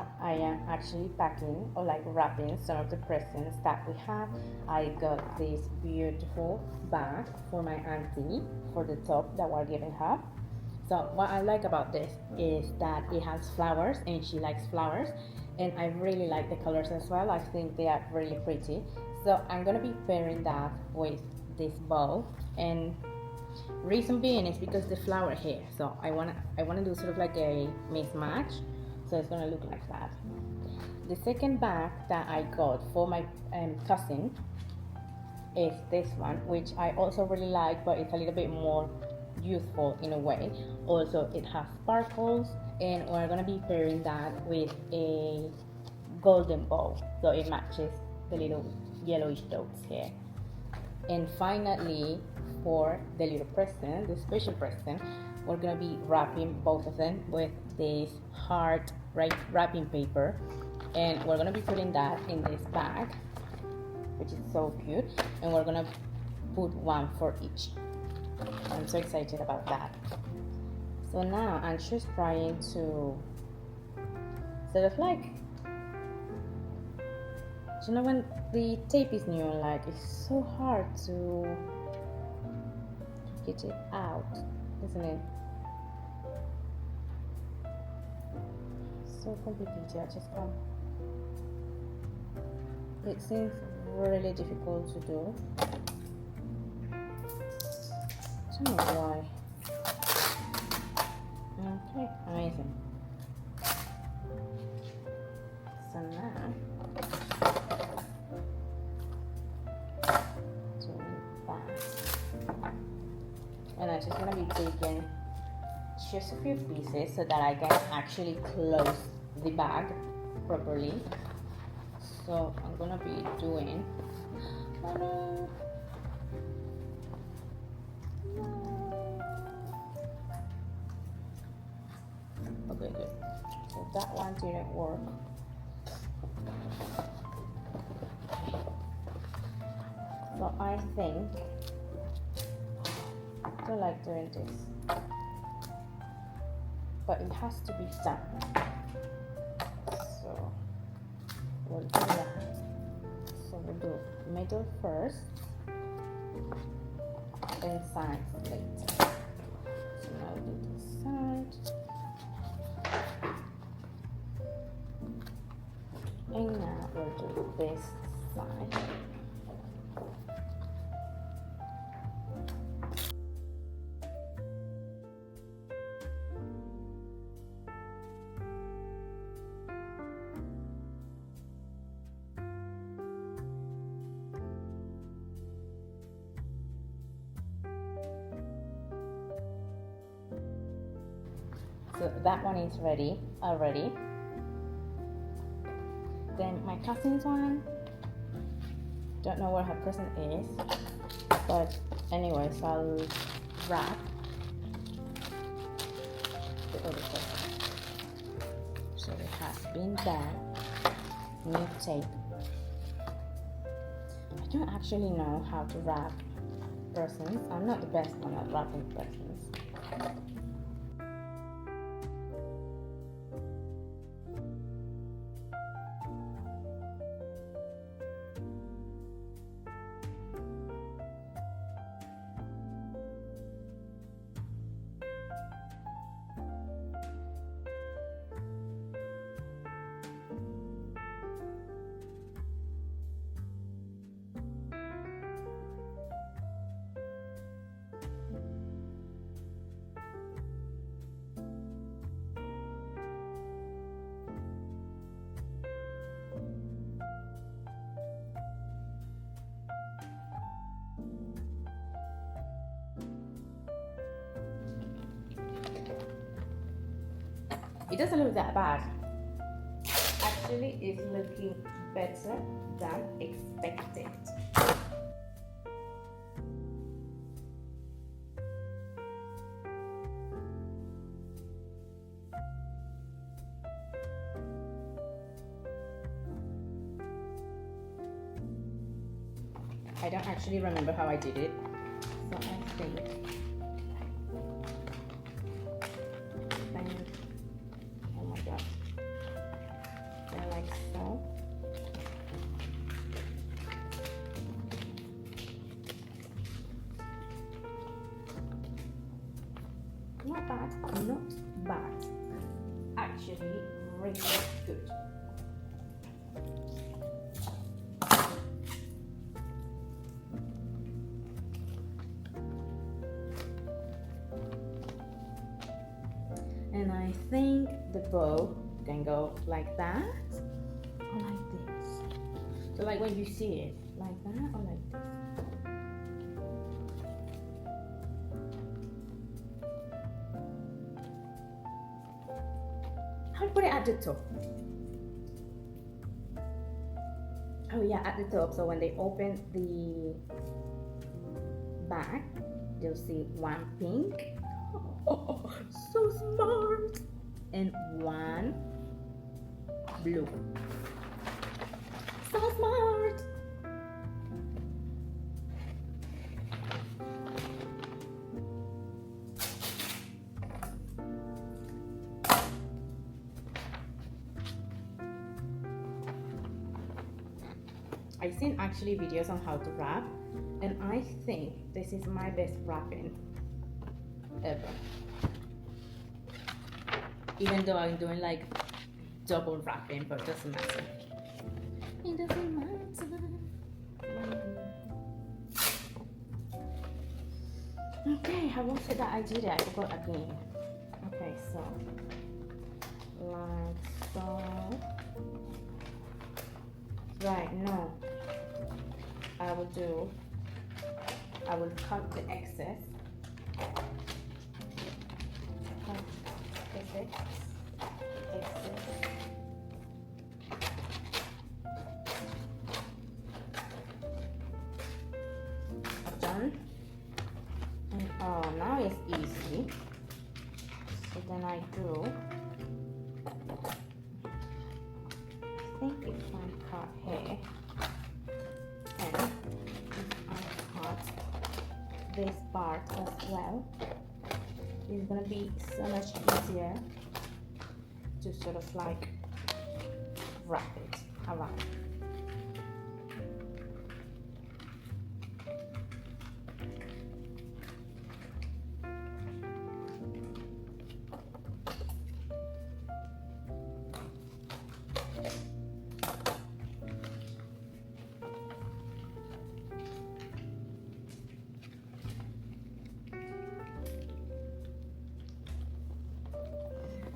now I am actually packing or like wrapping some of the presents that we have. I got this beautiful bag for my auntie for the top that we're giving her. So what I like about this is that it has flowers and she likes flowers, and I really like the colors as well. I think they are really pretty. So I'm gonna be pairing that with this bow, and reason being is because the flower here. So I wanna do sort of like a mismatch. So it's gonna look like that. The second bag that I got for my cousin is this one, which I also really like, but it's a little bit more youthful in a way. Also, it has sparkles, and we're gonna be pairing that with a golden bow, so it matches the little yellowish dots here. And finally, for the little present, the special present, we're gonna be wrapping both of them with this heart wrapping paper, and we're gonna be putting that in this bag, which is so cute, and we're gonna put one for each. I'm so excited about that. So now I'm just trying to sort of like, you know, when the tape is new, like it's so hard to get it out, isn't it? So complicated. I just can't. It seems really difficult to do. I don't know why. Okay, amazing. So now and I'm just gonna be taking just a few pieces so that I can actually close the bag properly. So I'm gonna be doing okay, good. So that one didn't work. So I think I don't like doing this, but it has to be done. So we'll do that. So we'll do middle first and sides later. So now we'll do this side, and now we'll do this side. So that one is ready already. Then my cousin's one, don't know where her present is, but anyway, so I'll wrap the other present. So it has been done. New tape. I don't actually know how to wrap presents. I'm not the best one at wrapping presents. It doesn't look that bad. Actually, it's looking better than expected. I don't actually remember how I did it, so I think oh my god, not bad. Actually, really good. And I think the bow can go like that or like this. So like when you see it, like that or like this. I'll put it at the top. Oh yeah, at the top. So when they open the bag, you'll see one pink. Oh, so smart. And one blue. So smart. I've seen actually videos on how to wrap, and I think this is my best wrapping ever. Even though I'm doing like double wrapping, but it doesn't matter. It doesn't matter. Okay, how was it that I did it? I forgot again. Okay, so like so. Right, no. I will cut the excess. Cut the excess. Done. And oh, now it's easy. So then I do. I think if I cut here and if I cut this part as well, it's gonna be so much easier to sort of like wrap it around.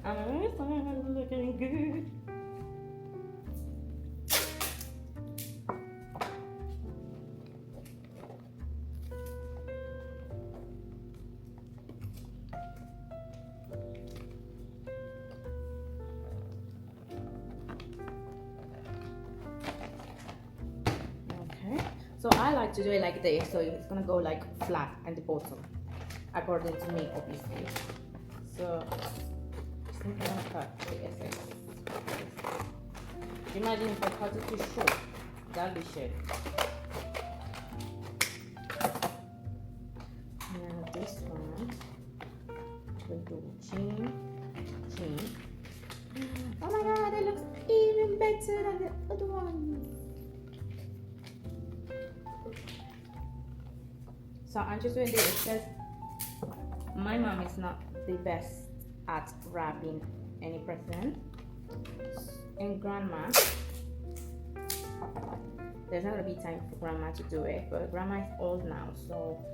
It's looking good. Okay, so I like to do it like this, so it's gonna go like flat at the bottom, according to me, obviously. So I'm gonna cut the excess. Imagine if I cut it too short, that'll be shit. Now this one, we'll do chin. Oh my god, it looks even better than the other one. So I'm just doing this because my mom is not the best at wrapping any present, and grandma, there's not gonna be time for grandma to do it, but grandma is old now, so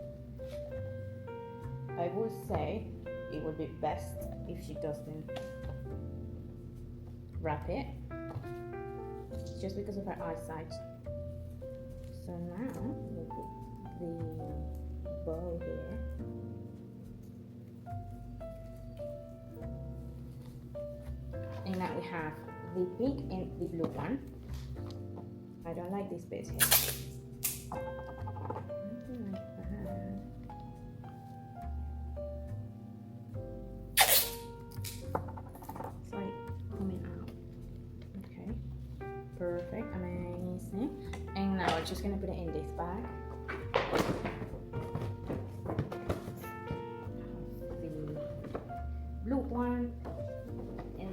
I would say it would be best if she doesn't wrap it, just because of her eyesight. So now we'll put the bow here. And now we have the pink and the blue one. I don't like this bit here. Something like that. It's like coming out. Okay. Perfect. Amazing. And now we're just gonna put it in this bag. The blue one.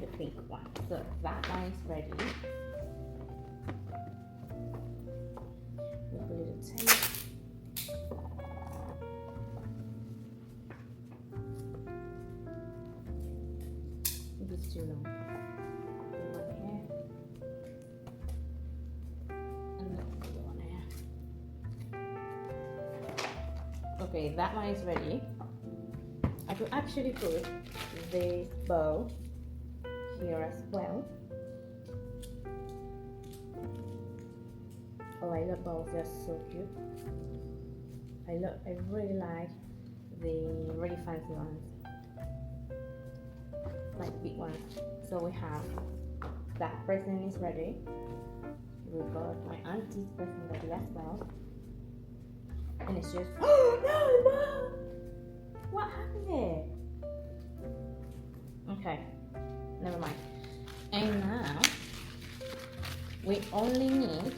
The pink one. So that one is ready. We'll put a little tape. think it's too long. One here. And the one here. Okay, that one is ready. I could actually put this bow here as well. Oh, I love bows, they're so cute. I really like the really fancy ones, like big ones. So we have that present is ready. We got my auntie's present ready as well. And it's just, oh no! What happened there? Okay, never mind. And now we only need,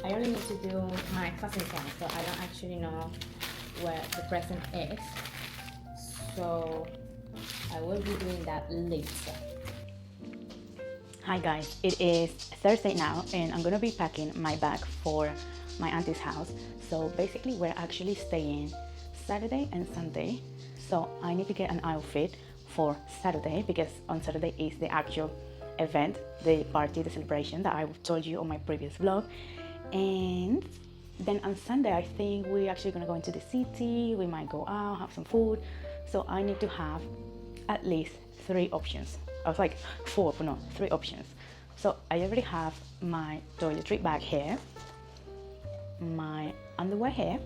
I only need to do my cousin's one, so I don't actually know where the present is. So I will be doing that later. Hi guys, it is Thursday now and I'm gonna be packing my bag for my auntie's house. So basically we're actually staying Saturday and Sunday. So I need to get an outfit for Saturday because on Saturday is the actual event, the party, the celebration that I told you on my previous vlog. And then on Sunday, I think we're actually gonna go into the city. We might go out, have some food. So I need to have at least 3 options. I was like 4, but no, 3 options. So I already have my toiletry bag here, my underwear here,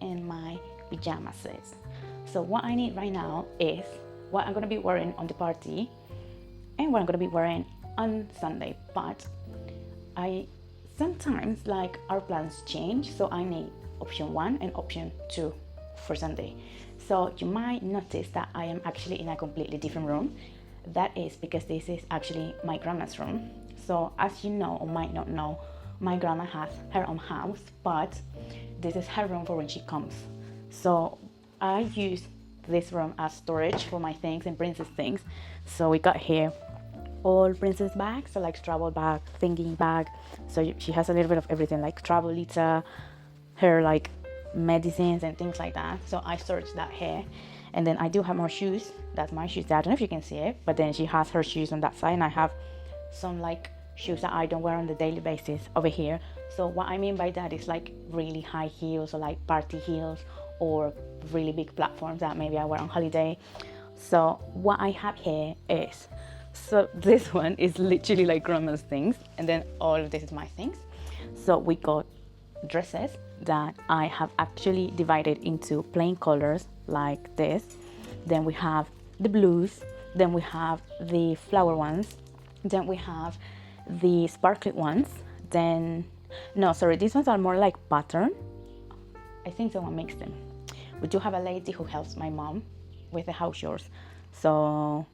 and my pajama sets. So what I need right now is what I'm gonna be wearing on the party and what I'm gonna be wearing on Sunday. But sometimes like our plans change, so I need option 1 and option 2 for Sunday. So you might notice that I am actually in a completely different room. That is because this is actually my grandma's room. So as you know or might not know, my grandma has her own house, but this is her room for when she comes. So I use this room as storage for my things and princess things. So we got here all princess bags, so like travel bag, thinking bag. So she has a little bit of everything, like travel litter, her like medicines and things like that. So I storage that here. And then I do have more shoes. That's my shoes. I don't know if you can see it, but then she has her shoes on that side, and I have some like shoes that I don't wear on the daily basis over here. So what I mean by that is like really high heels or like party heels or really big platforms that maybe I wear on holiday. So what I have here is, so this one is literally like grandma's things, and then all of this is my things. So we got dresses that I have actually divided into plain colors like this. Then we have the blues, then we have the flower ones, then we have the sparkly ones, then no, sorry, these ones are more like pattern. I think someone makes them. We do have a lady who helps my mom with the house chores, so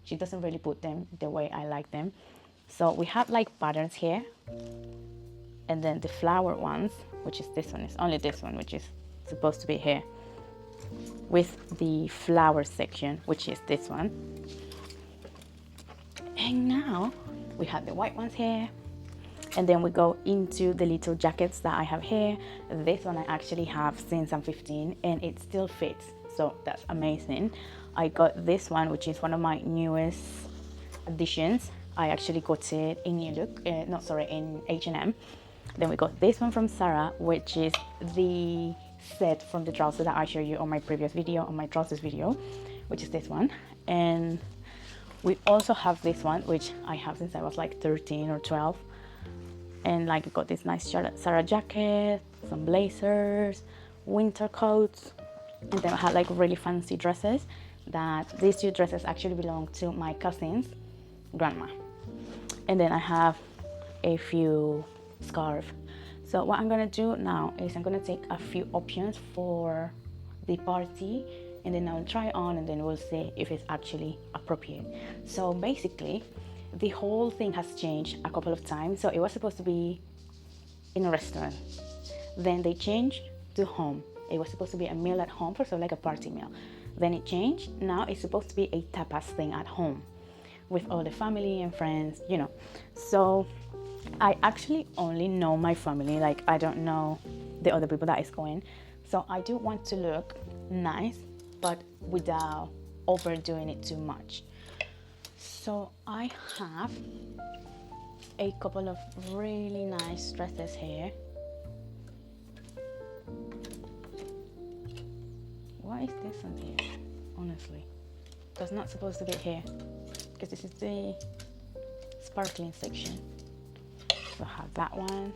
she doesn't really put them the way I like them. So we have like patterns here, and then the flower ones, which is this one, is only this one, which is supposed to be here, with the flower section, which is this one. And now we have the white ones here, and then we go into the little jackets that I have here. This one I actually have since I'm 15 and it still fits, so that's amazing. I got this one, which is one of my newest additions. I actually got it in New Look, in H&M. Then we got this one from Sarah, which is the set from the trouser that I showed you on my previous video, on my trousers video, which is this one. And we also have this one, which I have since I was like 13 or 12. And like we got this nice Sarah jacket, some blazers, winter coats, and then I had like really fancy dresses. That these 2 dresses actually belong to my cousin's grandma. And then I have a few scarves. So what I'm gonna do now is I'm gonna take a few options for the party, and then I'll try on, and then we'll see if it's actually appropriate. So basically the whole thing has changed a couple of times. So it was supposed to be in a restaurant, then they changed to home. It was supposed to be a meal at home, for so like a party meal. Then it changed. Now it's supposed to be a tapas thing at home with all the family and friends, you know. So I actually only know my family, like I don't know the other people that is going. So I do want to look nice, but without overdoing it too much. So I have a couple of really nice dresses here. What is this on here? Honestly, that's not supposed to be here because this is the sparkling section. So I have that one.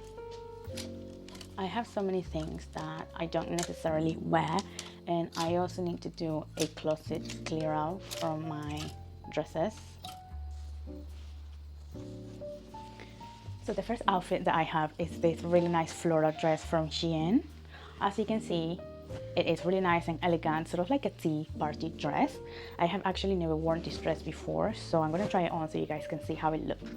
I have so many things that I don't necessarily wear, and I also need to do a closet clear out from my dresses. So the first outfit that I have is this really nice floral dress from Shein. As you can see, it is really nice and elegant, sort of like a tea party dress. I have actually never worn this dress before, so I'm gonna try it on so you guys can see how it looks.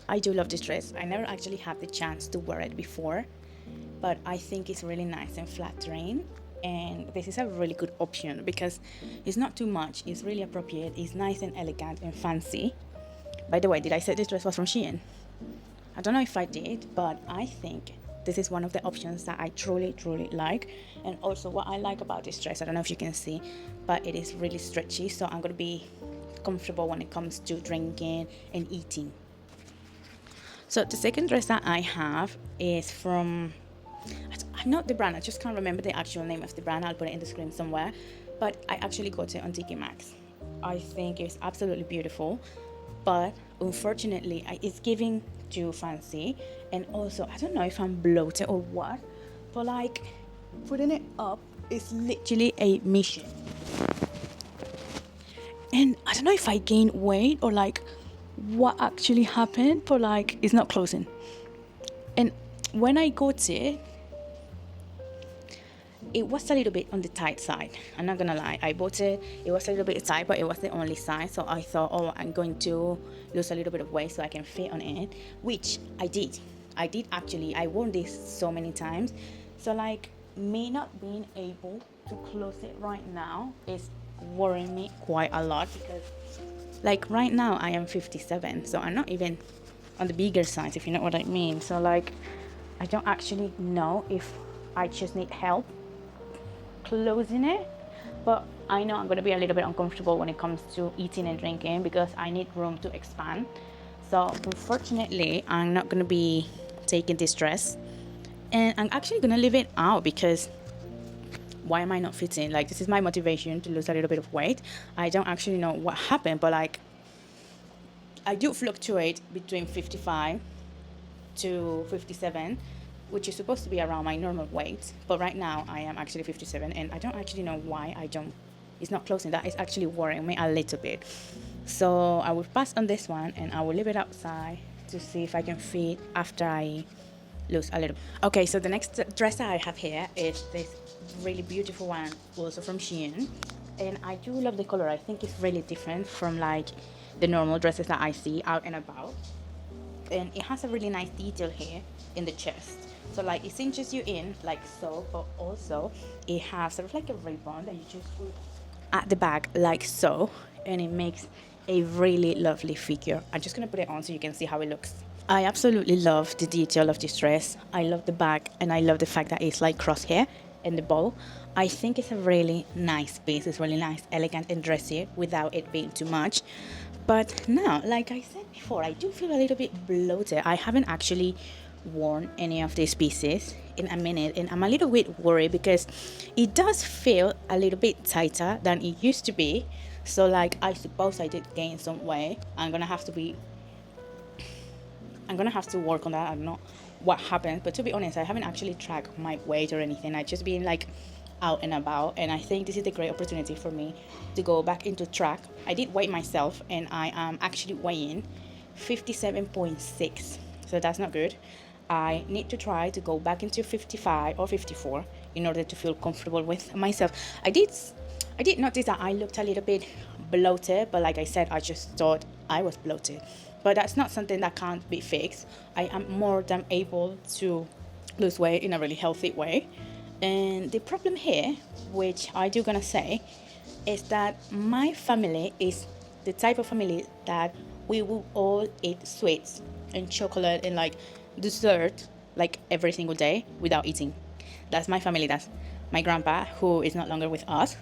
I do love this dress. I never actually had the chance to wear it before, but I think it's really nice and flattering. And this is a really good option because it's not too much, it's really appropriate, it's nice and elegant and fancy. By the way, did I say this dress was from Shein? I don't know if I did, but I think this is one of the options that I truly like. And also what I like about this dress, I don't know if you can see, but it is really stretchy, so I'm gonna be comfortable when it comes to drinking and eating. So the second dress that I have is from, I know the brand, I just can't remember the actual name of the brand. I'll put it in the screen somewhere, but I actually got it on TK Maxx. I think it's absolutely beautiful, but unfortunately it's giving too fancy, and also I don't know if I'm bloated or what, but like putting it up is literally a mission. And I don't know if I gained weight or like what actually happened, but like it's not closing. And when I got it, it was a little bit on the tight side. I'm not gonna lie, I bought it, it was a little bit tight, but it was the only size. So I thought, oh, I'm going to lose a little bit of weight so I can fit on it, which I did actually. I wore this so many times, so like me not being able to close it right now is worrying me quite a lot, because like right now I am 57, so I'm not even on the bigger size, if you know what I mean. So like I don't actually know if I just need help closing it, but I know I'm going to be a little bit uncomfortable when it comes to eating and drinking because I need room to expand. So unfortunately I'm not going to be taking this dress, and I'm actually going to leave it out because why am I not fitting? Like, this is my motivation to lose a little bit of weight. I don't actually know what happened, but like I do fluctuate between 55 to 57, which is supposed to be around my normal weight, but right now I am actually 57, and I don't actually know why it's not closing. That is actually worrying me a little bit. So I will pass on this one and I will leave it outside to see if I can fit after I lose a little. Okay, so the next dress that I have here is this really beautiful one, also from Shein, and I do love the color. I think it's really different from like the normal dresses that I see out and about, and it has a really nice detail here in the chest. So like it cinches you in like so, but also it has sort of like a ribbon that you just put at the back like so, and it makes a really lovely figure. I'm just gonna put it on so you can see how it looks. I absolutely love the detail of this dress. I love the back, and I love the fact that it's like crosshair in the bow. I think it's a really nice piece. It's really nice, elegant and dressy without it being too much. But now, like I said before, I do feel a little bit bloated. I haven't actually worn any of these pieces in a minute, and I'm a little bit worried because it does feel a little bit tighter than it used to be. So like I suppose I did gain some weight. I'm gonna have to work on that. I don't know what happened, but to be honest, I haven't actually tracked my weight or anything. I just been like out and about, and I think this is a great opportunity for me to go back into track. I did weigh myself, and I am actually weighing 57.6, so that's not good. I need to try to go back into 55 or 54 in order to feel comfortable with myself. I did notice that I looked a little bit bloated, but like I said, I just thought I was bloated. But that's not something that can't be fixed. I am more than able to lose weight in a really healthy way. And the problem here, which I do gonna say, is that my family is the type of family that we will all eat sweets and chocolate and like dessert like every single day without eating. That's my family. That's my grandpa, who is no longer with us,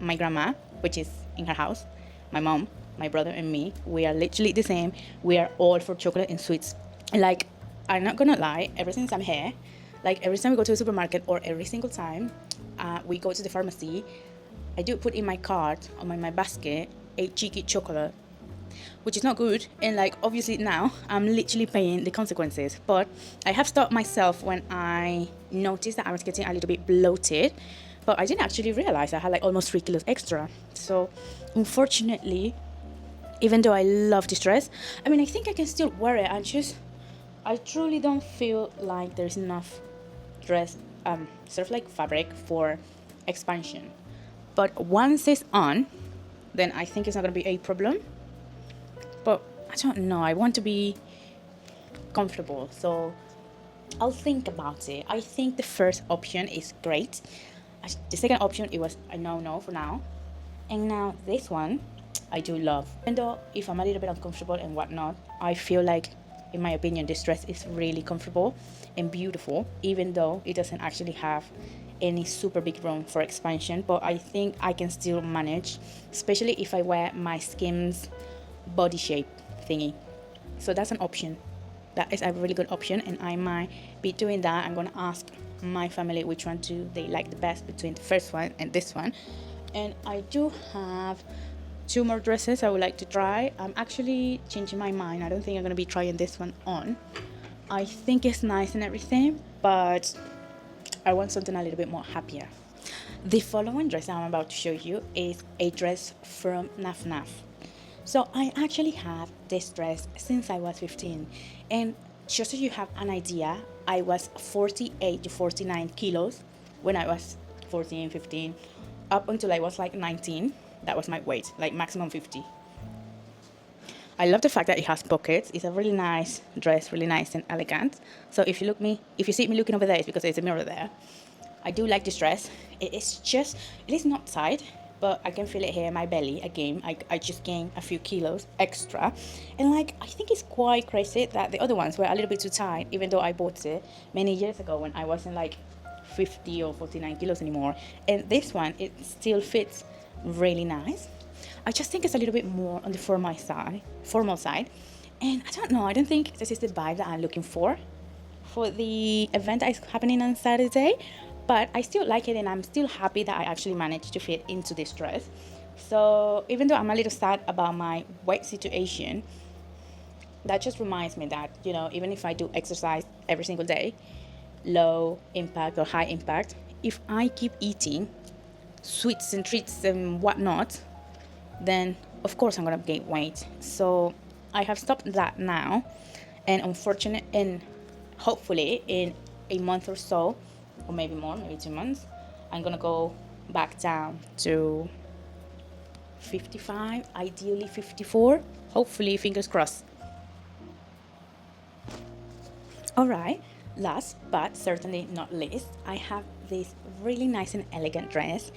my grandma, which is in her house, my mom, my brother and me, we are literally the same. We are all for chocolate and sweets. And like, I'm not gonna lie, ever since I'm here, like every time we go to the supermarket or every single time we go to the pharmacy, I do put in my cart or my basket a cheeky chocolate, which is not good. And like, obviously now I'm literally paying the consequences, but I have stopped myself when I noticed that I was getting a little bit bloated, but I didn't actually realize I had like almost 3 kilos extra. So unfortunately, even though I love this dress, I mean, I think I can still wear it. I truly don't feel like there's enough dress sort of like fabric for expansion. But once it's on, then I think it's not going to be a problem. But I don't know, I want to be comfortable, so I'll think about it. I think the first option is great. The second option, it was a no for now. And now this one, I do love. Even though if I'm a little bit uncomfortable and whatnot, I feel like, in my opinion, this dress is really comfortable and beautiful, even though it doesn't actually have any super big room for expansion. But I think I can still manage, especially if I wear my Skims body shape thingy. So that's an option. That is a really good option, and I might be doing that. I'm gonna ask my family which one do they like the best between the first one and this one. And I do have 2 more dresses I would like to try. I'm actually changing my mind. I don't think I'm gonna be trying this one on. I think it's nice and everything, but I want something a little bit more happier. The following dress I'm about to show you is a dress from Naf Naf. So I actually have this dress since I was 15, and just so you have an idea, I was 48 to 49 kilos when I was 14, 15, up until I was like 19. That was my weight, like maximum 50. I love the fact that it has pockets. It's a really nice dress, really nice and elegant. So if you see me looking over there, it's because there's a mirror there. I do like this dress. It is not tight, but I can feel it here in my belly. Again, I just gained a few kilos extra. And like, I think it's quite crazy that the other ones were a little bit too tight, even though I bought it many years ago when I wasn't like 50 or 49 kilos anymore. And this one, it still fits really nice. I just think it's a little bit more on the formal side. And I don't know, I don't think this is the vibe that I'm looking for the event that is happening on Saturday. But I still like it, and I'm still happy that I actually managed to fit into this dress. So even though I'm a little sad about my weight situation, that just reminds me that, you know, even if I do exercise every single day, low impact or high impact, if I keep eating sweets and treats and whatnot, then of course I'm gonna gain weight. So I have stopped that now, and hopefully in a month or so, or maybe more, maybe 2 months, I'm gonna go back down to 55, ideally 54, hopefully, fingers crossed. Alright, last but certainly not least, I have this really nice and elegant dress,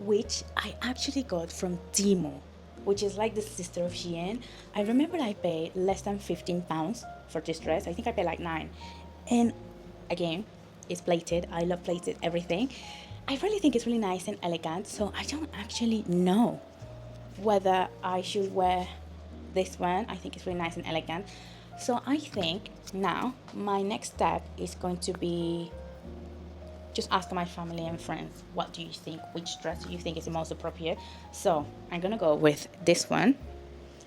which I actually got from Temu, which is like the sister of Shein. I remember I paid less than £15 for this dress. I think I paid like 9. And again, it's plated. I love plated everything. I really think it's really nice and elegant, so I don't actually know whether I should wear this one. I think it's really nice and elegant. So I think now my next step is going to be just ask my family and friends, what do you think? Which dress do you think is the most appropriate? So I'm gonna go with this one,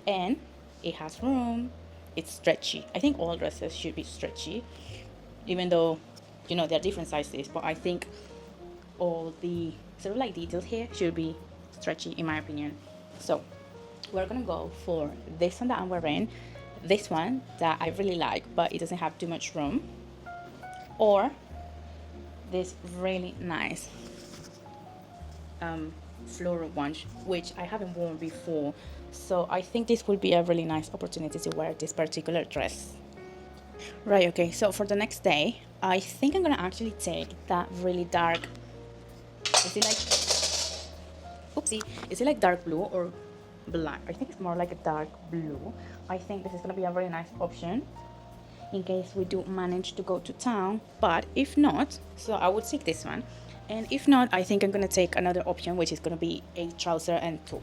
and it has room. It's stretchy. I think all dresses should be stretchy, even though, you know, they're different sizes, but I think all the sort of like details here should be stretchy in my opinion. So we're gonna go for this one that I'm wearing, this one that I really like but it doesn't have too much room, or this really nice floral one, which I haven't worn before. So I think this will be a really nice opportunity to wear this particular dress. Right, okay, so for the next day, I think I'm gonna actually take that really dark, is it like dark blue or black? I think it's more like a dark blue. I think this is gonna be a very nice option in case we do manage to go to town, but if not, so I would take this one, and if not, I think I'm gonna take another option, which is gonna be a trouser and top.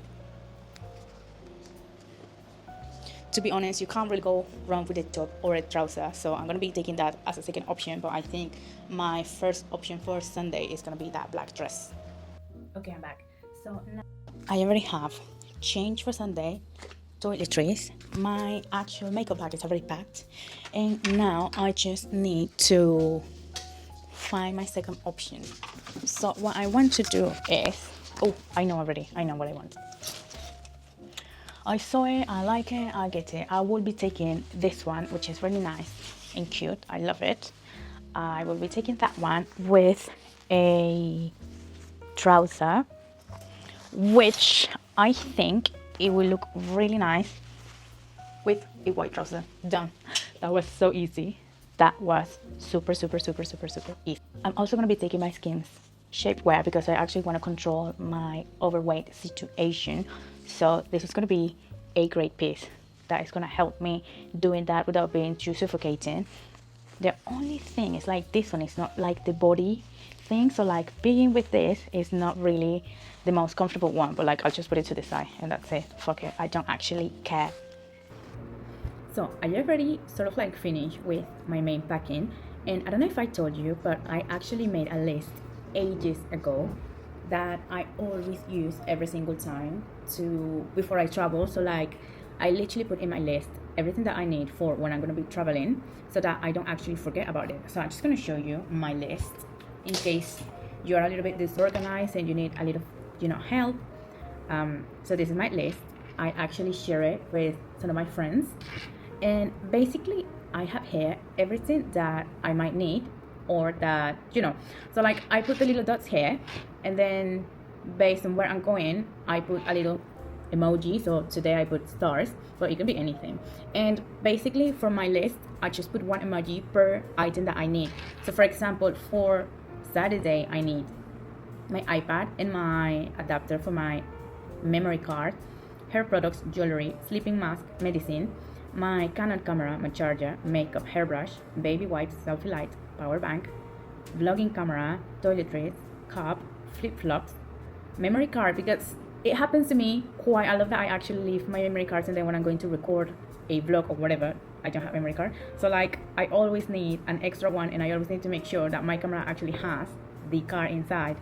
to be honest, you can't really go wrong with a top or a trouser, so I'm gonna be taking that as a second option, but I think my first option for Sunday is gonna be that black dress. Okay, I'm back. So now I already have changed for Sunday, toiletries, my actual makeup bag is already packed, and now I just need to find my second option. So what I want to do is, I know what I want. I saw it, I like it, I get it. I will be taking this one, which is really nice and cute. I love it. I will be taking that one with a trouser, which I think it will look really nice with a white trouser. Done. That was so easy. That was super easy. I'm also going to be taking my Skims shapewear because I actually want to control my overweight situation. So this is going to be a great piece that is going to help me doing that without being too suffocating. The only thing is like this one is not like the body thing, so like being with this is not really the most comfortable one, but like I'll just put it to the side and that's it. Fuck it, I don't actually care. So I already sort of like finished with my main packing, and I don't know if I told you, but I actually made a list ages ago that I always use every single time before I travel. So like I literally put in my list everything that I need for when I'm going to be traveling so that I don't actually forget about it. So I'm just going to show you my list in case you're a little bit disorganized and you need a little help. So this is my list. I actually share it with some of my friends, and basically I have here everything that I might need, or that so like I put the little dots here, and then based on where I'm going I put a little emoji. So today I put stars, but it can be anything. And basically for my list I just put one emoji per item that I need. So for example, for Saturday I need my iPad and my adapter for my memory card, hair products, jewelry, sleeping mask, medicine, my Canon camera, my charger, makeup, hairbrush, baby wipes, selfie light, power bank, vlogging camera, toiletries, cup, flip-flops, memory card, because it happens to me quite a lot that I actually leave my memory cards, and then when I'm going to record a vlog or whatever, I don't have memory card. So like I always need an extra one, and I always need to make sure that my camera actually has the card inside.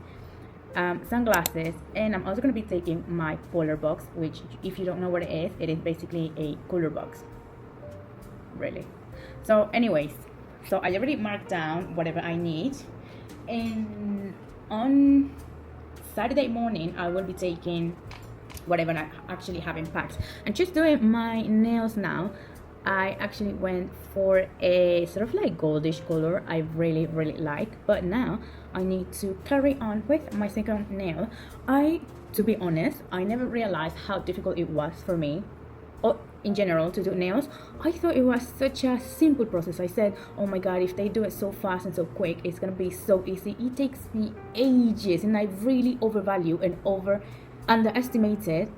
Sunglasses, and I'm also going to be taking my polar box, which if you don't know what it is basically a cooler box, really. So anyways, so I already marked down whatever I need, and on Saturday morning I will be taking whatever I actually haven't packed. And just doing my nails now, I actually went for a sort of like goldish color I really like, but now I need to carry on with my second nail. To be honest, I never realized how difficult it was for me, or in general, to do nails. I thought it was such a simple process. I said, oh my god, if they do it so fast and so quick, it's gonna be so easy. It takes me ages, and I really overvalue and underestimated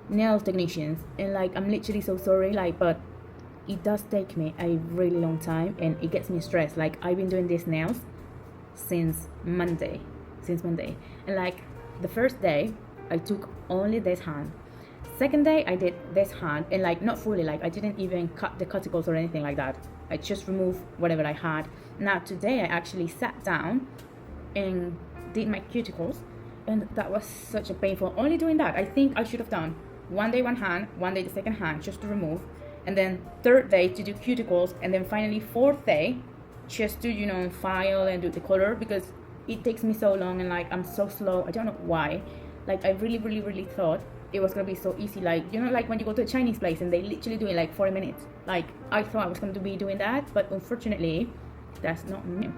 nail technicians, and like I'm literally so sorry, like, but it does take me a really long time, and it gets me stressed. Like I've been doing these nails since Monday, and like the first day I took only this hand, second day I did this hand, and like not fully, like I didn't even cut the cuticles or anything like that. I just removed whatever I had. Now today I actually sat down and did my cuticles, and that was such a painful. Only doing that, I think I should have done one day one hand, one day the second hand, just to remove, and then third day to do cuticles, and then finally fourth day just to file and do the color, because it takes me so long, and like I'm so slow. I don't know why. Like I really thought it was gonna be so easy, like like when you go to a Chinese place and they literally do it like 40 minutes. Like I thought I was going to be doing that, but unfortunately that's not me.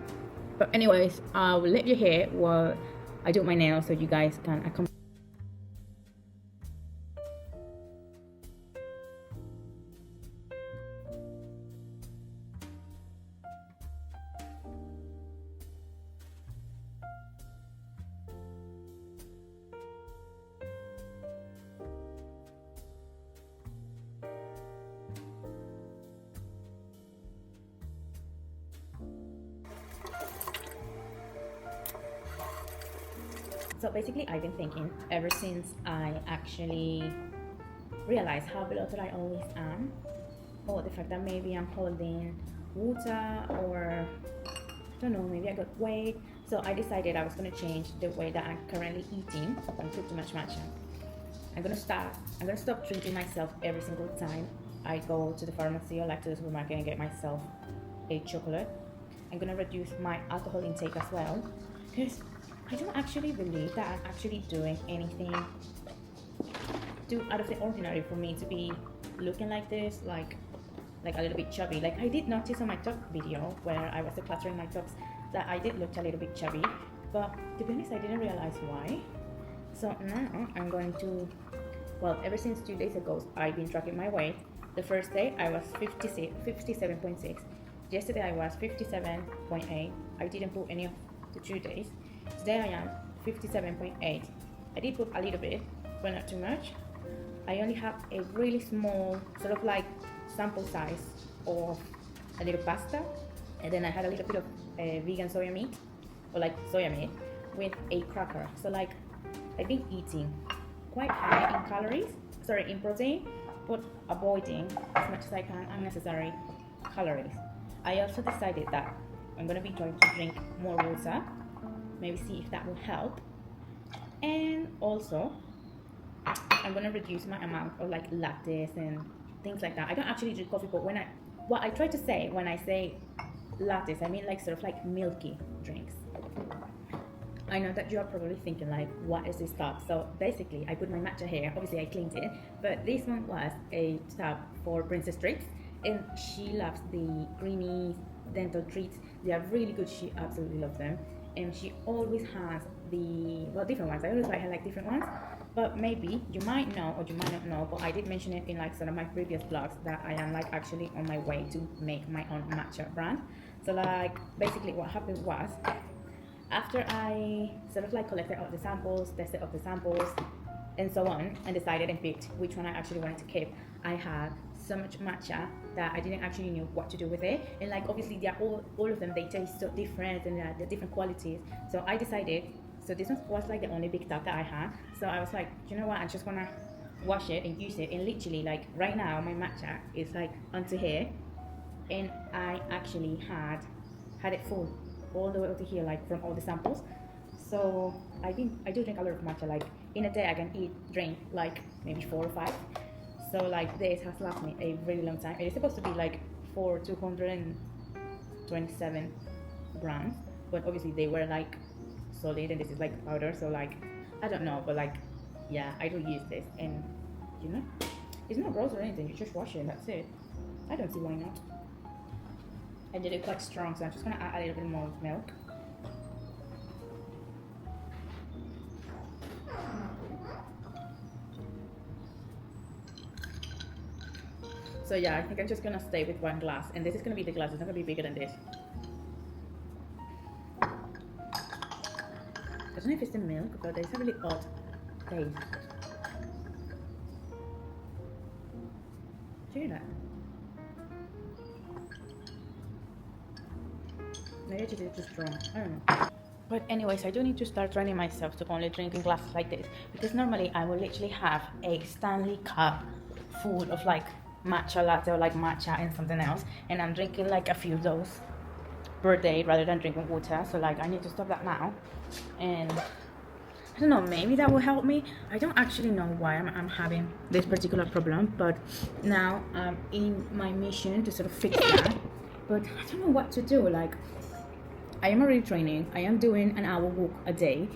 But anyways, I will leave you here while I do my nails so you guys can accompany. So basically I've been thinking ever since I actually realize how bloated I always am, or the fact that maybe I'm holding water, or I don't know, maybe I got weight. So I decided I was going to change the way that I'm currently eating. I took too much matcha. I'm gonna stop treating myself every single time I go to the pharmacy or like to the supermarket and get myself a chocolate. I'm gonna reduce my alcohol intake as well, because I don't actually believe that I'm actually doing anything too out of the ordinary for me to be looking like this, like a little bit chubby. Like I did notice on my top video where I was decluttering my tops that I did look a little bit chubby, but to be honest I didn't realize why. So now I'm going to, well, ever since 2 days ago I've been tracking my weight. The first day I was 57.6. Yesterday I was 57.8. I didn't put any of the 2 days. Today I am 57.8. I did put a little bit, but not too much. I only have a really small sort of like sample size of a little pasta, and then I had a little bit of vegan soya meat, or like soya meat with a cracker. So like I've been eating quite high in calories, in protein, but avoiding as much as I can unnecessary calories. I also decided that I'm going to be trying to drink more water, maybe see if that will help. And also, I'm going to reduce my amount of like lattes and things like that. I don't actually drink coffee, but what I try to say when I say lattes, I mean like sort of like milky drinks. I know that you are probably thinking like, what is this tub? So basically I put my matcha here, obviously I cleaned it, but this one was a tub for Princess Treats, and she loves the creamy dental treats. They are really good, she absolutely loves them, and she always has the, well, different ones. I always buy her like different ones, but maybe you might know or you might not know, but I did mention it in like some of my previous vlogs that I am like actually on my way to make my own matcha brand. So like basically what happened was, after I sort of like collected all the samples, tested all the samples, and so on, and decided and picked which one I actually wanted to keep, I had so much matcha that I didn't actually know what to do with it. And like obviously they're all of them, they taste so different and they're different qualities. So I decided, so this one was like the only big tub that I had. So I was like, you know what, I'm just gonna wash it and use it. And literally like right now my matcha is like onto here, and I actually had it full all the way to here, like from all the samples. So I do drink a lot of matcha. Like in a day I can drink like maybe 4 or 5. So like this has lasted me a really long time. It is supposed to be like for 227 grams, but obviously they were like solid and this is like powder, so like I don't know, but like yeah, I do use this, and you know, it's not gross or anything, you just wash it and that's it. I don't see why not. I did it quite strong, so I'm just gonna add a little bit more milk. So yeah, I think I'm just gonna stay with 1 glass, and this is gonna be the glass, it's not gonna be bigger than this. I don't know if it's the milk, but there's a really odd taste. Do you hear that? Maybe I did just wrong, I don't know. But anyways, I do need to start training myself to only drink in glasses like this, because normally I will literally have a Stanley cup full of like matcha latte or like matcha and something else, and I'm drinking like a few of those per day rather than drinking water. So like I need to stop that now, and I don't know, maybe that will help me. I don't actually know why I'm having this particular problem, but now I'm in my mission to sort of fix that, but I don't know what to do. Like I am already training, I am doing an hour walk a day.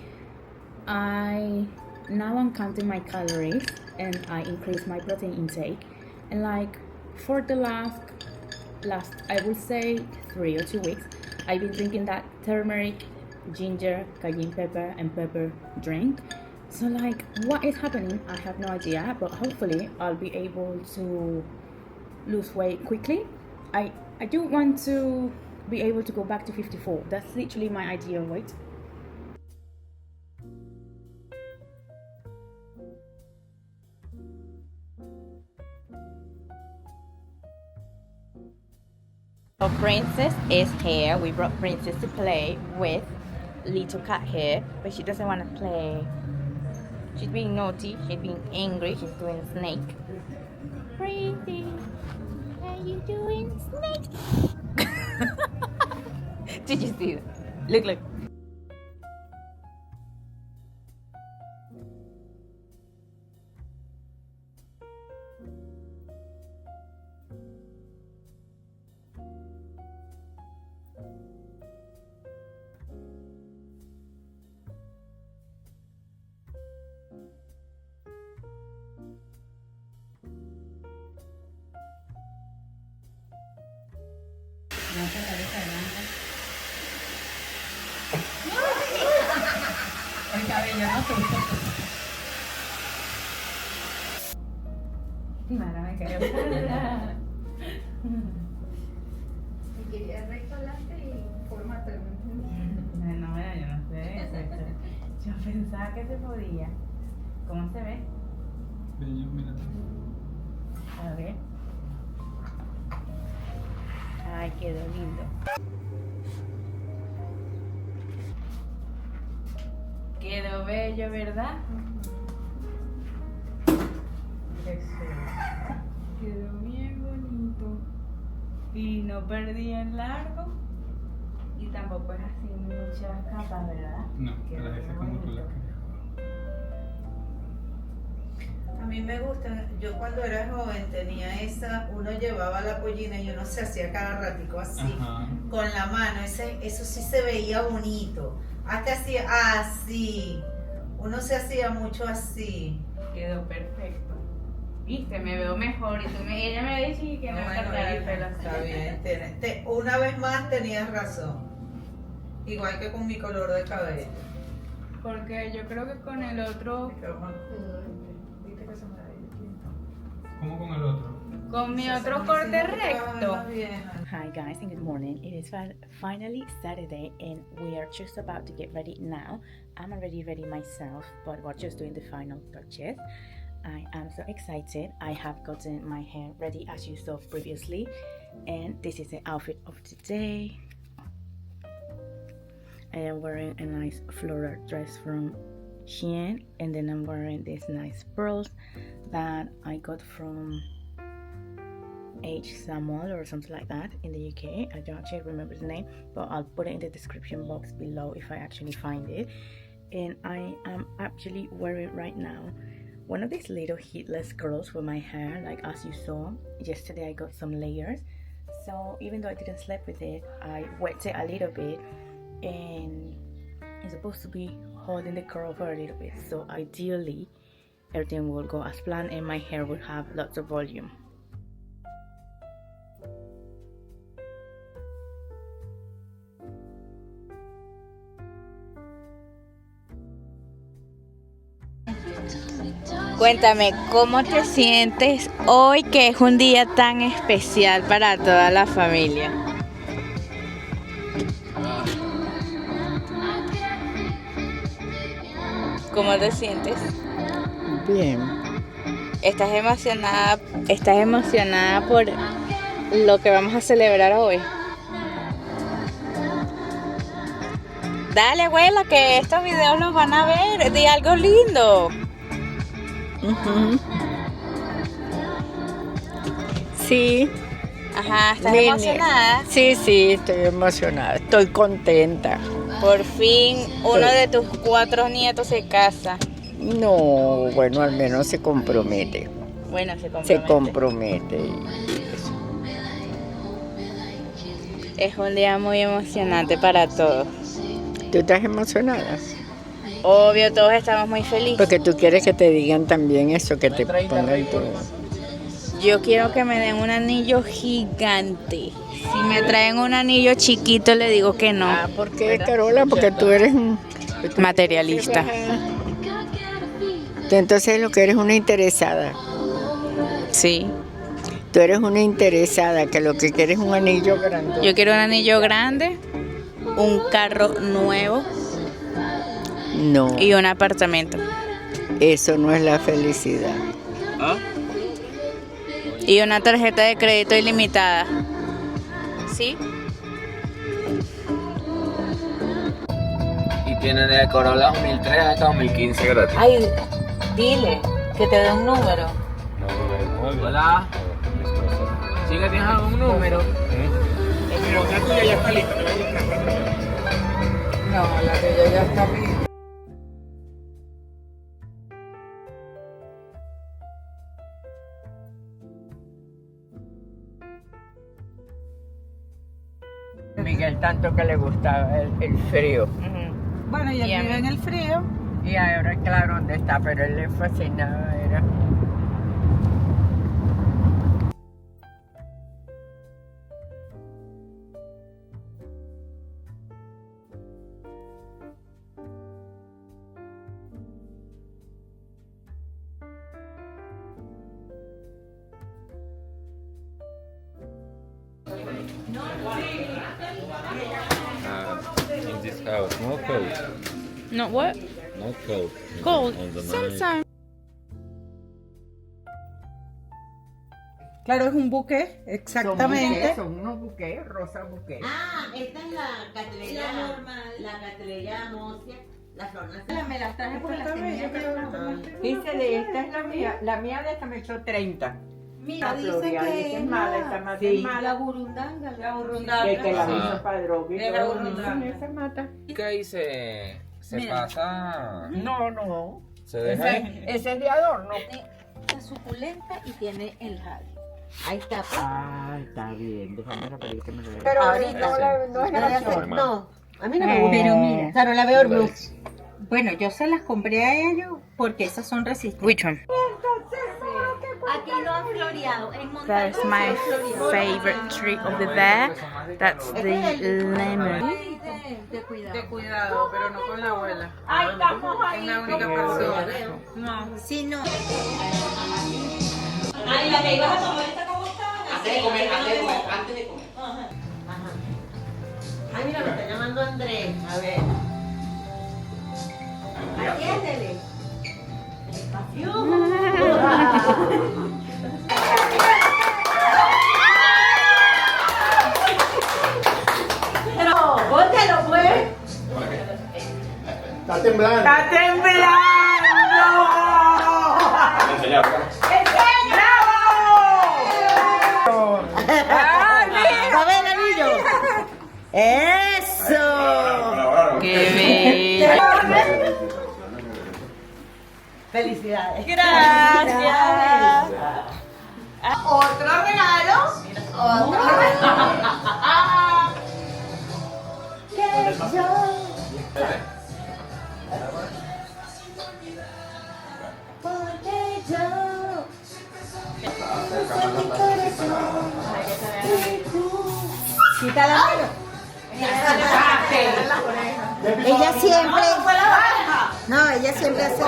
Now I'm counting my calories and I increase my protein intake, and like for the last I will say 3 or 2 weeks I've been drinking that turmeric, ginger, cayenne pepper and pepper drink. So like what is happening, I have no idea, but hopefully I'll be able to lose weight quickly. I do want to be able to go back to 54. That's literally my ideal weight. So Princess is here. We brought Princess to play with little cat here, but she doesn't want to play. She's being naughty, she's being angry, she's doing snake. you doing, snake? Did you see that? Look. El cabello no suyo. Mara, me quedé. Si quería recolarte y formato. No, mira, yo no sé eso. Yo pensaba que se podía. ¿Cómo se ve? Bello, mira. A ver. Ay, quedó lindo. Quedó bello, ¿verdad? Quedó bien bonito. Y no perdí el largo. Y tampoco es así muchas capas, ¿verdad? No, Quedó las veces como tú las bonito. querías. A mí me gusta, yo cuando era joven tenía esa, uno llevaba la pollina y uno se hacía cada ratico así, Ajá. con la mano, eso sí se veía bonito. Hasta hacía así, uno se hacía mucho así. Quedó perfecto. Viste, me veo mejor. Y ella me dice que me Bueno, cortara el pelo así. está bien, una vez más tenías razón, igual que con mi color de cabello. Porque yo creo que con el otro, ¿Cómo con el otro? con mi otro corte recto. Hi guys and good morning. It is finally Saturday and we are just about to get ready now. I'm already ready myself, but we're just doing the final touches. I am so excited. I have gotten my hair ready as you saw previously, and this is the outfit of today. I am wearing a nice floral dress from Shein, and then I'm wearing these nice pearls that I got from Samuel or something like that in the UK. I don't actually remember the name, but I'll put it in the description box below if I actually find it. And I am actually wearing right now one of these little heatless curls for my hair. Like as you saw yesterday, I got some layers, so even though I didn't sleep with it, I wet it a little bit, and it's supposed to be holding the curl for a little bit, so ideally everything will go as planned and my hair will have lots of volume. Cuéntame, ¿cómo te sientes hoy que es un día tan especial para toda la familia? ¿Cómo te sientes? Bien. ¿Estás emocionada por lo que vamos a celebrar hoy? Dale, abuela, que estos videos los van a ver. Di algo lindo. Sí. Ajá, ¿estás emocionada? Sí, estoy emocionada. Estoy contenta. Por fin uno de tus 4 nietos se casa. No, bueno, al menos se compromete. Bueno, se compromete. Se compromete. Es un día muy emocionante para todos. ¿Tú estás emocionada? Obvio, todos estamos muy felices. Porque tú quieres que te digan también eso, que te pongan todo. Yo quiero que me den un anillo gigante. Si me traen un anillo chiquito, le digo que no. Ah, ¿por qué, Carola? Porque tú eres materialista. Tú entonces lo que eres una interesada. Sí. Tú eres una interesada, que lo que quieres es un anillo grande. Yo quiero un anillo grande, un carro nuevo No, y un apartamento. eso no es la felicidad. Y una tarjeta de crédito ilimitada. ¿Sí? Y tiene de Corolla 2003 hasta 2015 gratis. Ay, dile que te dé un número. Hola. Chica, ¿tienes algún número? Pero la tuya ya está lista, No, la tuya ya está lista. Miguel tanto que le gustaba el frío. Bueno, y él vive en el frío. Y ahora claro dónde está, pero él le fascinaba, era. In this house, no cold. Not what? No cold. Cold. On the night. Sometimes. Claro, es un buque, exactamente. Son unos buques, rosa buques. Ah, esta es la catrella normal. La catrella mocia. La flor nacional. Me las traje por la semilla que Dice de esta es la mía de esta me echó 30. Mira, dice Floral, que esa es mala, esta más sí, es mala. la burundanga. La burundanga. Que la Ajá. hizo padrón. Es la burundanga. Esa mata. Chica, y se pasa. No. Se deja. Ese es de adorno. Está suculenta y tiene el jade. Ahí está. Ah, está bien. Déjame repetir que me lo vea. Pero ahorita no es Pero gracioso. no, a mí no me gusta. Pero mira, O sea, no la veo blues. bueno, yo se las compré a ellos porque esas son resistentes. Which one? Aquí no han floreado. En That is my favorite tree over there. That's the lemon. De cuidado. De cuidado, pero no con la abuela. Ay, estamos ahí. Es la única persona. No. Sí, no. Ay, la que ibas a tomar esta cómo estaba. Antes de comer, antes de comer. Ajá. Ay, mira, me está llamando Andrés. A ver. Atiéndele. Pero, póntelo, pues. Está temblando. ¡Está temblando! A ver, anillo. Eso. Qué bello. Felicidades. Gracias. Otro regalo. Otro regalo. Que yo. Porque yo. Quita la mano. Ella siempre. No, ella siempre hace.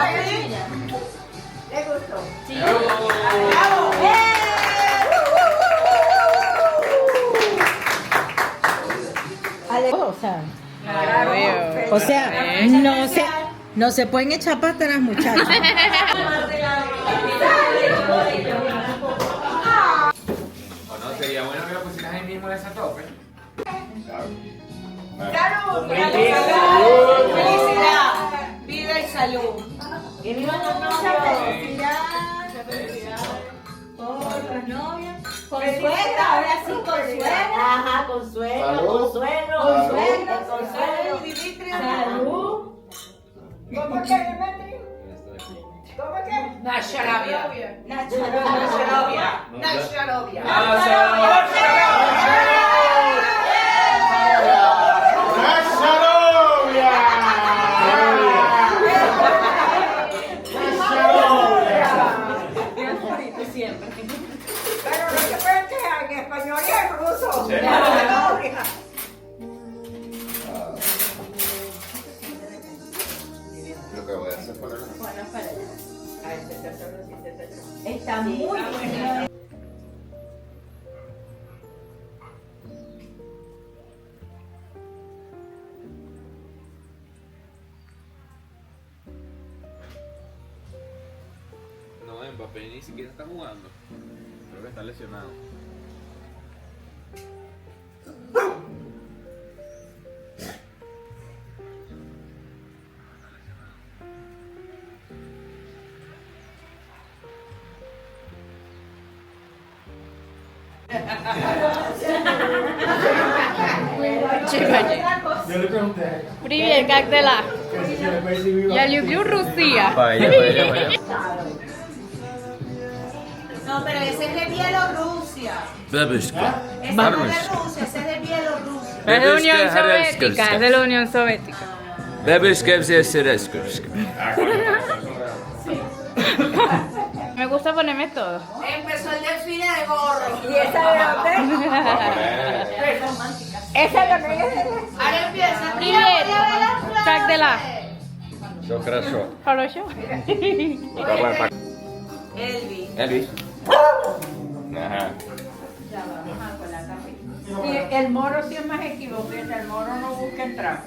O sea, no se pueden echar para atrás, muchachos. ¿O no? Sería bueno que lo pusieras ahí mismo en esa tope. Salud. Felicidad. Vida y salud. Que viva los novios. Por las novias. Consuelo, ahora sí, consuelo. Ajá, consuelo, Salud. consuelo, Salud. consuelo. Salud. ¿Cómo que, Demetrio? ¿Cómo que? Nasharovia. Nacharovia. Nasharovia. Pero no se puede quejar en español y en ruso. Lo que voy a hacer es ponerlo. Está muy bueno. No, Mbappé ni siquiera está jugando. Creo que está lesionado. Yo le pregunté. Привет, как дела? Я люблю Rusia. Vaya, vaya, vaya. No, pero ese es de Bielorrusia. Babushka. Ese no es de Rusia, ese es de Bielorrusia. Es de la Unión Soviética, es de la Unión Soviética. Babushka Zesereskushka. Me gusta ponerme todo. Empezó el desfile de gorro. ¿Y esa de dónde? Esa de dónde es. Ahora empieza. Привет, как дела? Все хорошо. Хорошо. Elvi. Elvis. Ajá. Y el moro sí es más equivocado, el moro no busca entrar.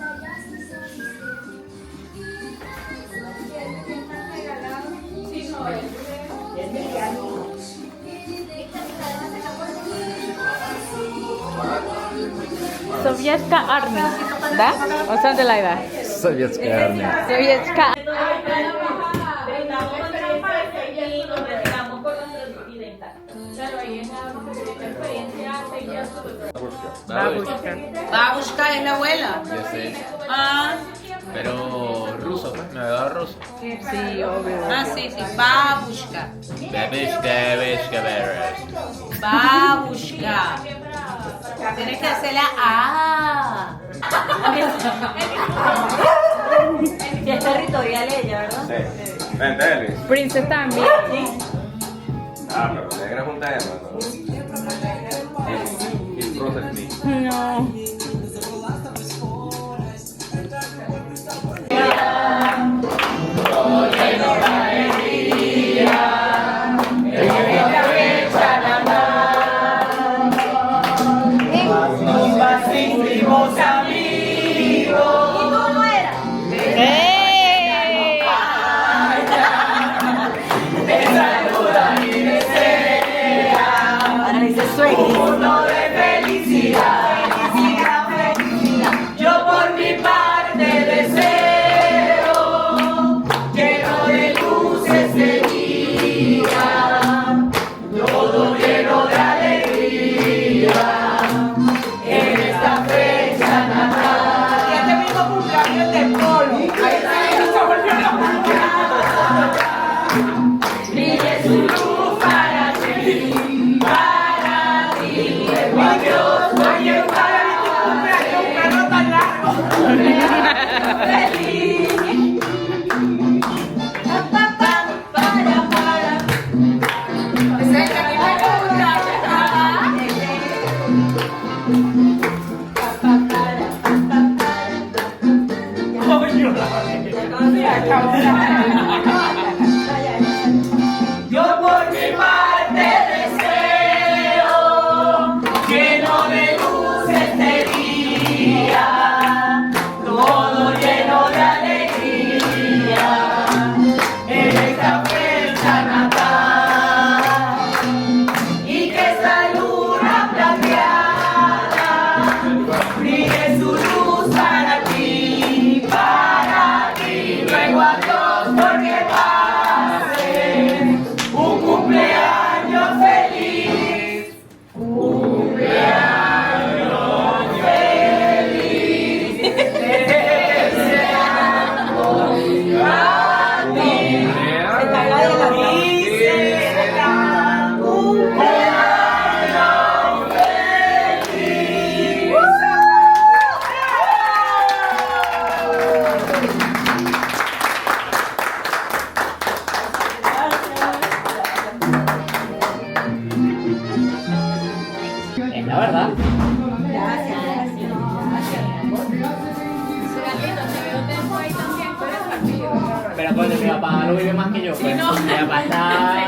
Советская армия, да? Or something like that. Советская армия. Советская. Babushka es la abuela. Ya sé. Ah, Pero ruso, pues. Me veo ruso. Sí, obvio. sí, sí. Babushka. Babushka. Babushka. Tienes que hacer la A. Si es territorial ella, ¿verdad? Sí. Vente, Elvis. Princess también. Ah, pero negra junta de ¿no? Disfruta de mí. No. La verdad. Pero coño, mi papá lo vive más que yo. Pues. no. Mi papá está...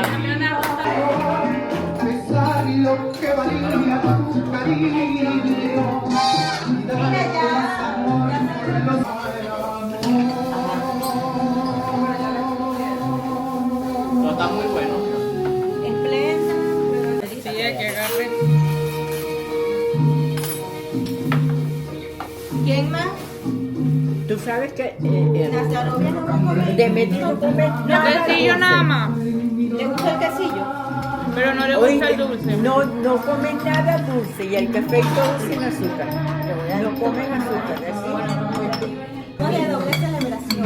No está muy bueno. En plena. Sí, hay que agarrar. ¿Quién más? Tú sabes que Nuestra novia no va a comer. Demetrio come Quesillo nada más. ¿Te gusta el quesillo? Pero no le gusta el dulce. No, no comen nada dulce y el café y todo sin azúcar. No comen azúcar, así. No de doble celebración.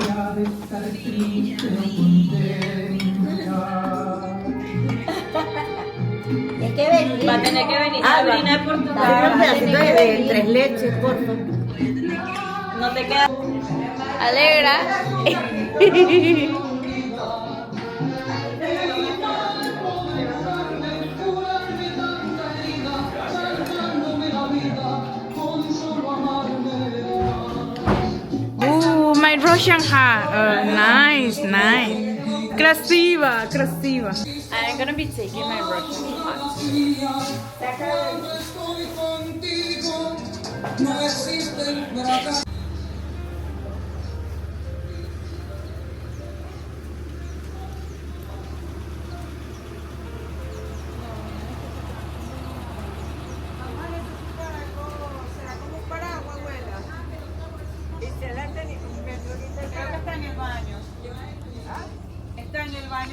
Es que venir. Va a tener que venir Ah, Sabrina de Portugal. Dame un pedacito de 3 leches, por favor. No te queda. Alegra. My Russian hat. Nice, nice. Красиво, красиво. I'm gonna be taking my Russian hat.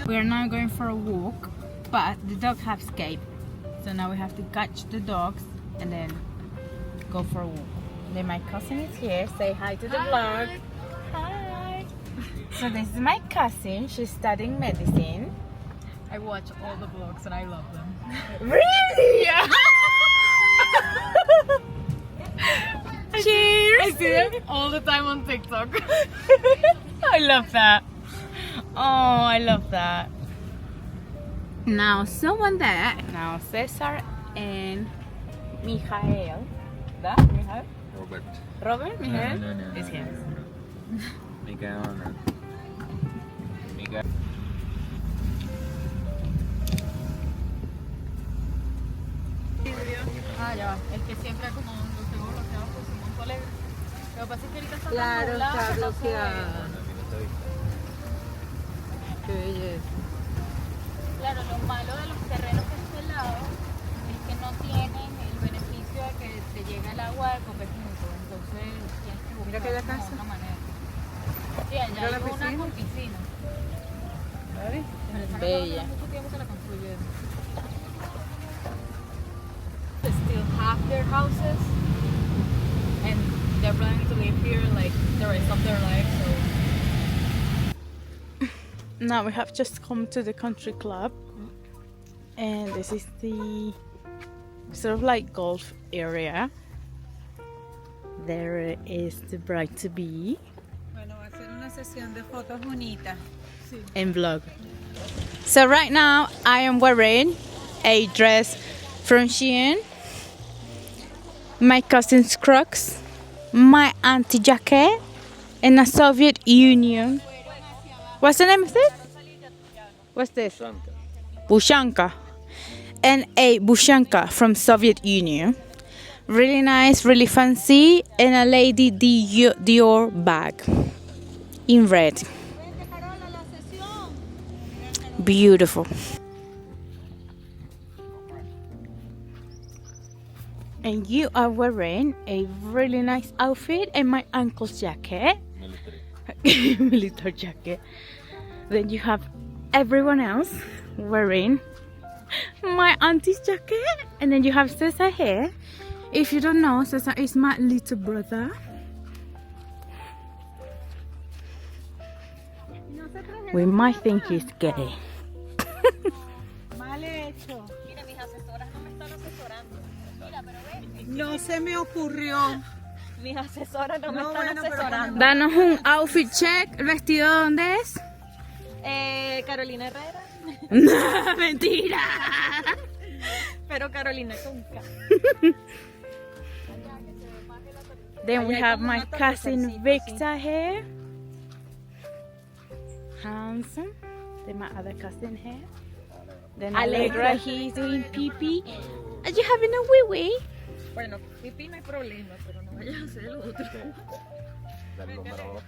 We are now going for a walk, but the dogs have escaped. So now we have to catch the dogs and then go for a walk. Then my cousin is here. Say hi to the vlog. Hi. So this is my cousin. She's studying medicine. I watch all the vlogs and I love them. Really? Cheers. I see them all the time on TikTok. I love that. Oh, I love that. Now someone there. Now Cesar and Mijael. That Mijael? Robert. Robert? Mijael? No. Is here. Miguel, no. Miguel. Ah, ya va. Es que siempre como lo tengo bloqueado por su monto alegre. Lo que pasa es que ahorita está Claro, nublado, está no se ve. bloqueado. Qué belleza. Claro, lo malo de los terrenos que están helados es que no tienen el beneficio de que te llega el agua del copetinto. Entonces tienes que buscar Mira aquella como casa. otra manera. Sí, allá Mira la hay una piscina. con piscina. ¿Sabes? Pero Bella. mucho tiempo que la construyeron. They still have their houses and they're planning to live here like the rest of their life. So Now we have just come to the country club, and this is the sort of like golf area. There is the bride to be Bueno, va a ser una sesión de fotos bonitas. and vlog. So right now I am wearing a dress from Shein, my cousin's Crocs, my auntie jacket, and a Soviet Union. What's the name of it? What's this? Bushanka. And a Bushanka from Soviet Union. Really nice, really fancy, and a Lady Dior bag in red. Beautiful. And you are wearing a really nice outfit and my uncle's jacket. Military jacket. Then you have everyone else wearing my auntie's jacket, and then you have Cesar here. If you don't know, Cesar is my little brother. We might think he's gay. Mal hecho. mira, mis asesoras no me están asesorando. Mira, pero ve, No se me ocurrió. mis asesoras no me No, están bueno, pero asesorando. Danos un outfit check. ¿El vestido dónde es? Carolina Herrera. No, mentira. Pero Carolina con K. Then we Allá hay have como my una cousin torrecita, Victor here. Handsome. Then my other cousin here. Then Allegra, he's doing pee-pee. Are you having a wee-wee? Bueno, pipí no hay problema, pero no vayas a hacer el otro. Del número 2.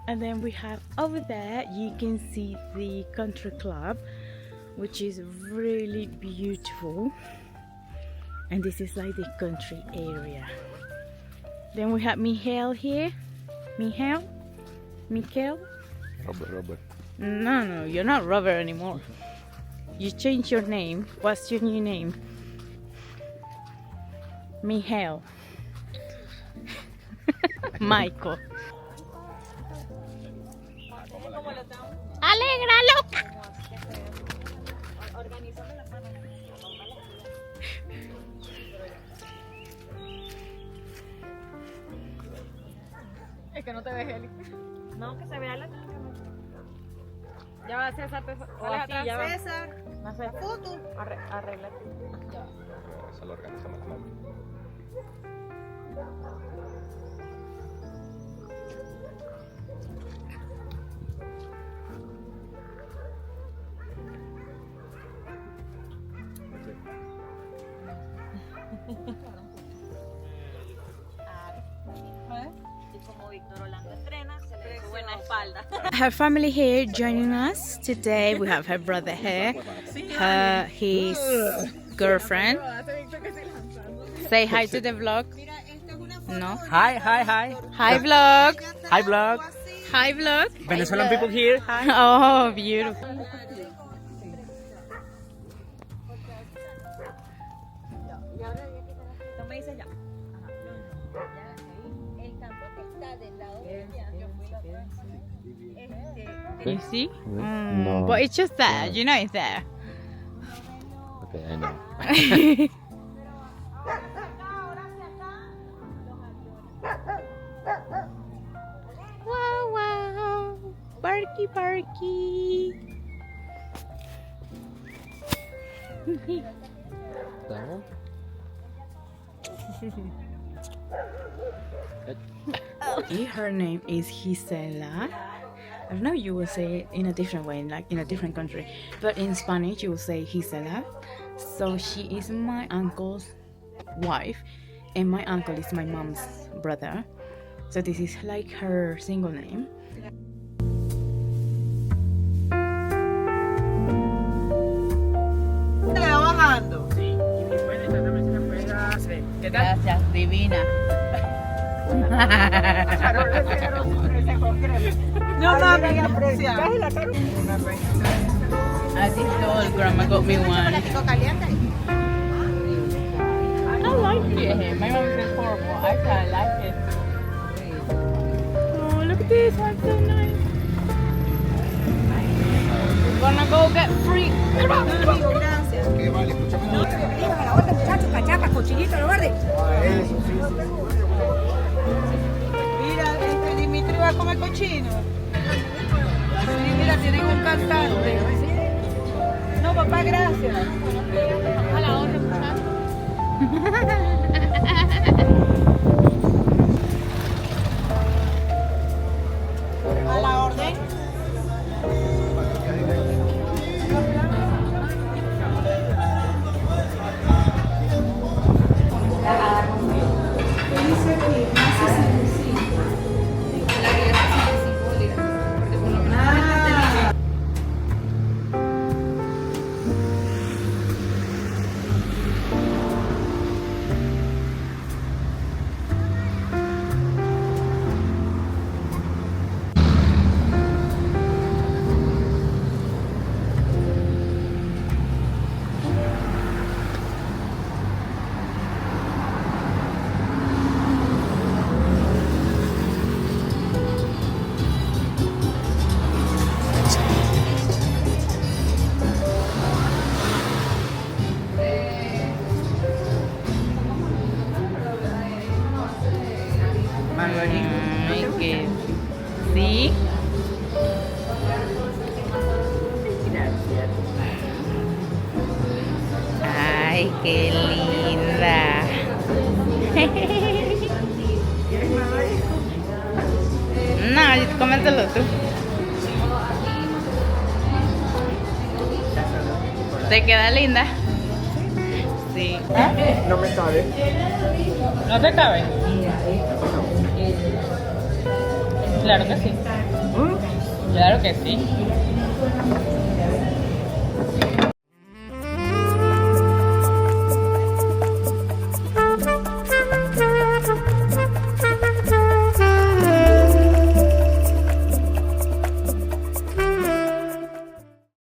And then we have over there, you can see the country club, which is really beautiful. And this is like the country area. Then we have Mijael here. Mijael. Michael? Robert. No, you're not Robert anymore. You changed your name. What's your new name? Michael. Michael. ¡Alegra, loca! Es que no te ves, Eli. No, que se vea la... Ya va, César, sale atrás. ya va. César, No sé. foto. Arréglate. Ya va. Eso lo organizamos mal. Her family here joining us today. We have her brother here, his girlfriend. Say hi to the vlog. No. Hi. Hi vlog. Hi, vlog. Hi vlog. Venezuelan people here. Hi. Oh, beautiful. You see? No. But it's just there. You know it's there. Okay, I know. Wow. Barky. That one? Her name is Gisela. I don't know, you will say it in a different way, like in a different country. But in Spanish, you will say Gisela. So she is my uncle's wife, and my uncle is my mom's brother. So this is like her single name. Te va bajando. Gracias, divina. No mami, gracias. As is all, grandma got me one. I like it. My mom says horrible. Actually, I like it. Oh, look at this one, so nice. We're gonna go get free. Gracias. Mira, Dimitri va a comer cochino. Sí, mira, tienen un cantante. No, papá, gracias. A la orden, muchachos. A la orden. Sí. Ay, qué linda. No, cómetelo tú. ¿Te queda linda? Sí. No me cabe. ¿No te cabe? Claro que sí. Claro que sí.